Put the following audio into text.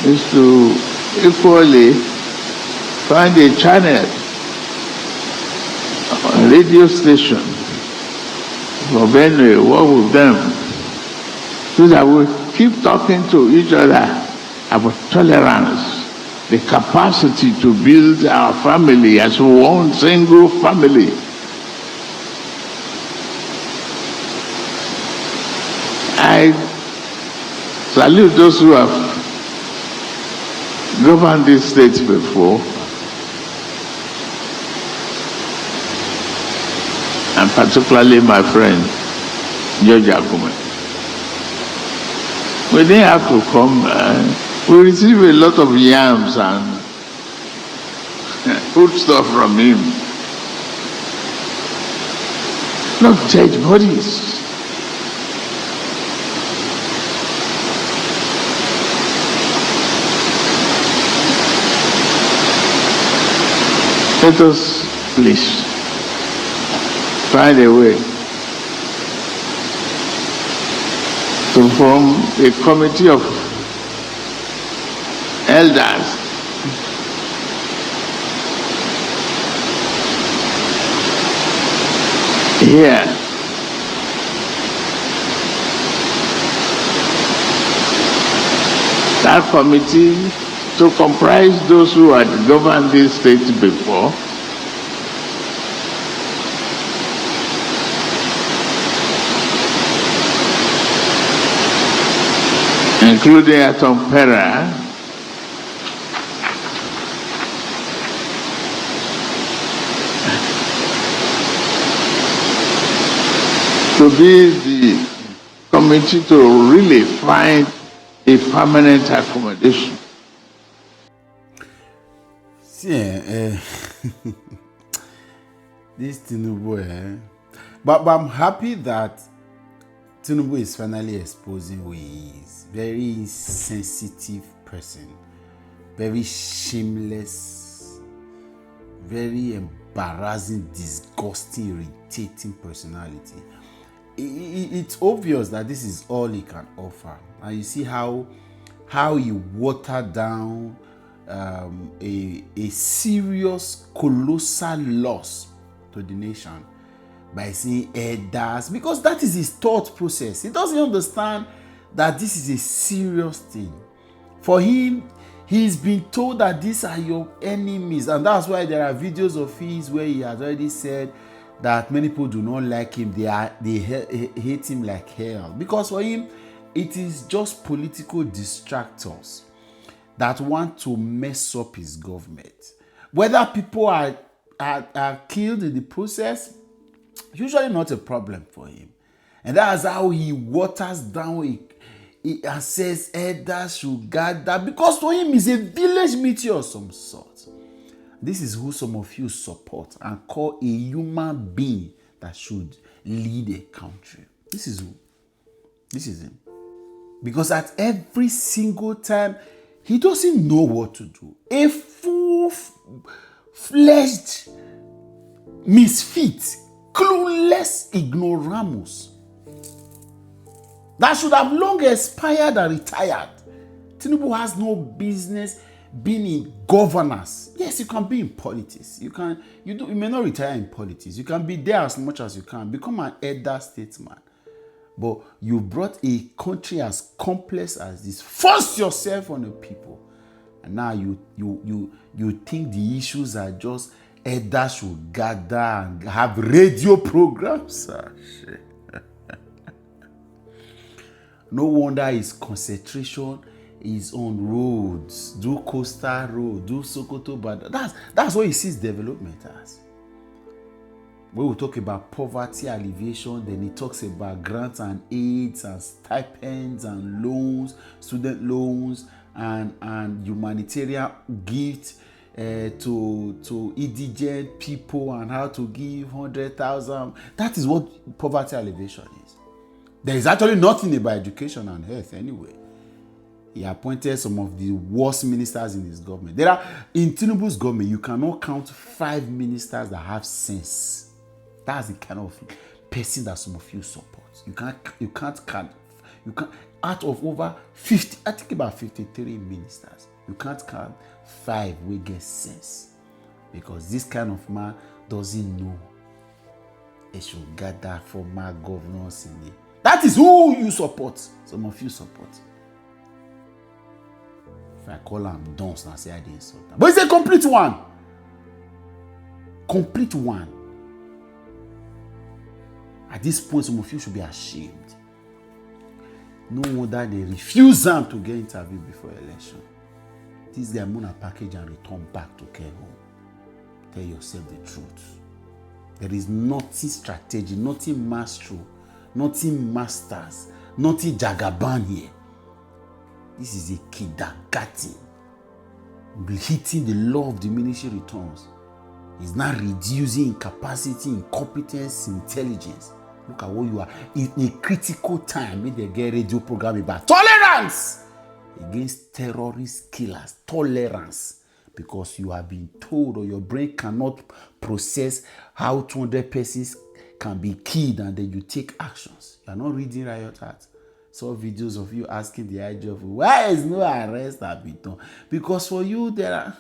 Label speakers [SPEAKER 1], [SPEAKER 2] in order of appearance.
[SPEAKER 1] is to equally find a channel on radio station for Benue, work with them, so that we keep talking to each other about tolerance, the capacity to build our family as one single family. I salute those who have governed this state before, and particularly my friend, George Akume. We didn't have to come. We received a lot of yams and food stuff from him. Not dead bodies. Let us please find a way to form a committee of elders here that committee to comprise those who had governed this state before, including Atom Pera, to be the committee to really find a permanent accommodation.
[SPEAKER 2] See, this Tinubu, but I'm happy that Tinubu is finally exposing who he is. Very sensitive person, very shameless, very embarrassing, disgusting, irritating personality. It's obvious that this is all he can offer, and you see how he watered down a serious, colossal loss to the nation by saying elders, because that is his thought process. He doesn't understand that this is a serious thing. For him, he's been told that these are your enemies, and that's why there are videos of his where he has already said that many people do not like him. They hate him like hell, because for him, it is just political distractors that want to mess up his government. Whether people are killed in the process, usually not a problem for him. And that's how he waters down he says elders should gather, because for him is a village meeting of some sort. This is who some of you support and call a human being that should lead a country. This is who. This is him. Because at every single time, he doesn't know what to do. A full-fledged misfit, clueless ignoramus that should have long expired and retired. Tinubu has no business being in governance. Yes, you can be in politics. You may not retire in politics. You can be there as much as you can. Become an elder statesman. But you brought a country as complex as this. Force yourself on the people. And now you think the issues are just elders should gather and have radio programs. Shit. No wonder his concentration is on roads. Do Coastal Road, do Sokoto, but that's what he sees development as. When we talk about poverty alleviation, then he talks about grants and aids and stipends and loans, student loans and humanitarian gifts to indigent people, and how to give 100,000. That is what poverty alleviation is. There is actually nothing about education and health anyway. He appointed some of the worst ministers in his government. In Tinubu's government, you cannot count 5 ministers that have sense. That's the kind of person that some of you support. You You can't, out of over 50, I think about 53 ministers, you can't count 5 wey get sense. Because this kind of man doesn't know they should gather former governors in the. That is who you support. Some of you support. If I call him dunce, I say I didn't insult him. But it's a complete one. Complete one. At this point, some of you should be ashamed. No wonder they refuse them to get interviewed before election. This guy gonna package and return back to care home. Tell yourself the truth. There is nothing strategy, nothing maestro, nothing masters, nothing jagaban here. This is a kindergarten. Hitting the law of diminishing returns. It's not reducing incapacity, incompetence, intelligence. Look at what you are. In a critical time, when they get radio program about tolerance against terrorist killers. Tolerance. Because you have been told, or your brain cannot process how 200 persons can be killed, and then you take actions. You are not reading Riot Act. Saw videos of you asking the IGF, why is no arrest have been done? Because for you, there are